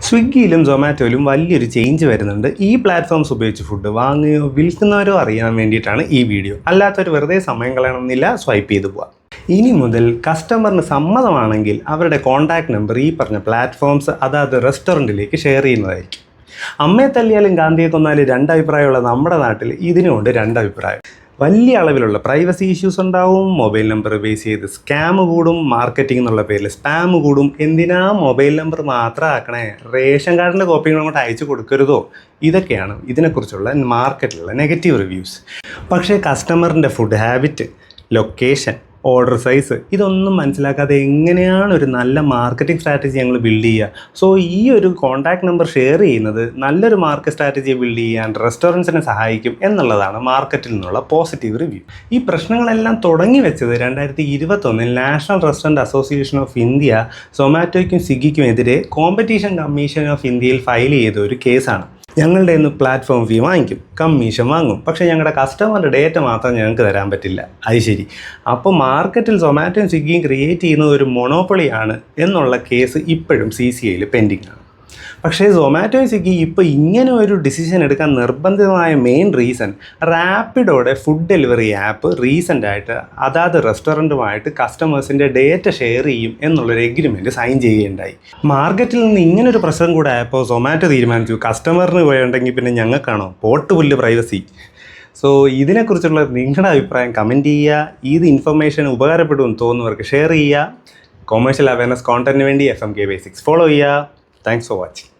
സ്വിഗ്ഗിയിലും സൊമാറ്റോയിലും വലിയൊരു ചേഞ്ച് വരുന്നുണ്ട്. ഈ പ്ലാറ്റ്ഫോംസ് ഉപയോഗിച്ച് ഫുഡ് വാങ്ങുകയോ വിൽക്കുന്നവരോ അറിയാൻ വേണ്ടിയിട്ടാണ് ഈ വീഡിയോ. അല്ലാത്തൊരു വെറുതെ സമയം കളയണമെന്നില്ല, സ്വൈപ്പ് ചെയ്ത് പോവാം. ഇനി മുതൽ കസ്റ്റമറിന് സമ്മതമാണെങ്കിൽ അവരുടെ കോൺടാക്ട് നമ്പർ ഈ പറഞ്ഞ പ്ലാറ്റ്ഫോംസ് അതാത് റെസ്റ്റോറൻറ്റിലേക്ക് ഷെയർ ചെയ്യുന്നതായിരിക്കും. അമ്മയെ തല്ലിയാലും ഗാന്ധിയെ കൊന്നാലും രണ്ടഭിപ്രായമുള്ള നമ്മുടെ നാട്ടിൽ ഇതിനുകൊണ്ട് രണ്ടഭിപ്രായം. വലിയ അളവിലുള്ള പ്രൈവസി ഇഷ്യൂസ് ഉണ്ടാവും, മൊബൈൽ നമ്പർ ബേസ് ചെയ്ത് സ്കാം കൂടും, മാർക്കറ്റിംഗ് എന്നുള്ള പേരിൽ സ്പാം കൂടും. എന്തിനാ മൊബൈൽ നമ്പർ മാത്രം ആക്കണേ, റേഷൻ കാർഡിൻ്റെ കോപ്പികൾ അങ്ങോട്ട് അയച്ചു കൊടുക്കരുതോ? ഇതൊക്കെയാണ് ഇതിനെക്കുറിച്ചുള്ള മാർക്കറ്റിലുള്ള നെഗറ്റീവ് റിവ്യൂസ്. പക്ഷേ കസ്റ്റമറിൻ്റെ food habit, location, order size ഇതൊന്നും മനസ്സിലാക്കാതെ എങ്ങനെയാണ് ഒരു നല്ല മാർക്കറ്റിംഗ് സ്ട്രാറ്റജി ഞങ്ങൾ ബിൽഡ് ചെയ്യുക? സോ ഈ ഒരു കോൺടാക്ട് നമ്പർ ഷെയർ ചെയ്യുന്നത് നല്ലൊരു മാർക്കറ്റ് സ്ട്രാറ്റജി ബിൽഡ് ചെയ്യാൻ റെസ്റ്റോറൻറ്റ്സിനെ സഹായിക്കും എന്നുള്ളതാണ് മാർക്കറ്റിൽ നിന്നുള്ള പോസിറ്റീവ് റിവ്യൂ. ഈ പ്രശ്നങ്ങളെല്ലാം തുടങ്ങി വെച്ചത് 2021 national restaurant association of India സൊമാറ്റോയ്ക്കും സ്വിഗ്ഗിക്കും എതിരെ കോമ്പറ്റീഷൻ കമ്മീഷൻ ഓഫ് ഇന്ത്യയിൽ ഫയൽ ചെയ്ത ഒരു കേസാണ്. ഞങ്ങളുടെ ഇന്ന് പ്ലാറ്റ്ഫോം ഫീ വാങ്ങിക്കും, കമ്മീഷൻ വാങ്ങും, പക്ഷേ ഞങ്ങളുടെ കസ്റ്റമറുടെ ഡേറ്റ മാത്രം ഞങ്ങൾക്ക് തരാൻ പറ്റില്ല. അത് ശരി, അപ്പോൾ മാർക്കറ്റിൽ സൊമാറ്റോയും സ്വിഗ്ഗിയും ക്രിയേറ്റ് ചെയ്യുന്നത് ഒരു മൊണോപ്പൊളിയാണ് എന്നുള്ള കേസ് ഇപ്പോഴും CCIയിൽ പെൻഡിങ് ആണ്. പക്ഷേ സൊമാറ്റോയും സ്വിഗ്ഗി ഇപ്പോൾ ഇങ്ങനെ ഒരു ഡിസിഷൻ എടുക്കാൻ നിർബന്ധിതമായ മെയിൻ റീസൺ റാപ്പിഡോടെ ഫുഡ് ഡെലിവറി ആപ്പ് റീസെൻ്റായിട്ട് അതാത് റെസ്റ്റോറൻറ്റുമായിട്ട് കസ്റ്റമേഴ്സിൻ്റെ ഡേറ്റ ഷെയർ ചെയ്യും എന്നുള്ളൊരു എഗ്രിമെൻറ്റ് സൈൻ ചെയ്യുകയുണ്ടായി. മാർക്കറ്റിൽ നിന്ന് ഇങ്ങനൊരു പ്രശ്നം കൂടെ ആയപ്പോൾ സൊമാറ്റോ തീരുമാനിച്ചു, കസ്റ്റമറിന് പോയുണ്ടെങ്കിൽ പിന്നെ ഞങ്ങൾക്കാണോ പോട്ടുപുല്ല് പ്രൈവസി. സോ ഇതിനെക്കുറിച്ചുള്ള നിങ്ങളുടെ അഭിപ്രായം കമൻറ്റ് ചെയ്യുക. ഇത് ഇൻഫർമേഷൻ ഉപകാരപ്പെടുമെന്ന് തോന്നുന്നവർക്ക് ഷെയർ ചെയ്യുക. കൊമേഴ്ഷ്യൽ അവയർനെസ് കോണ്ടന്റിന് വേണ്ടി FMK Basics ഫോളോ ചെയ്യുക. Thanks for watching.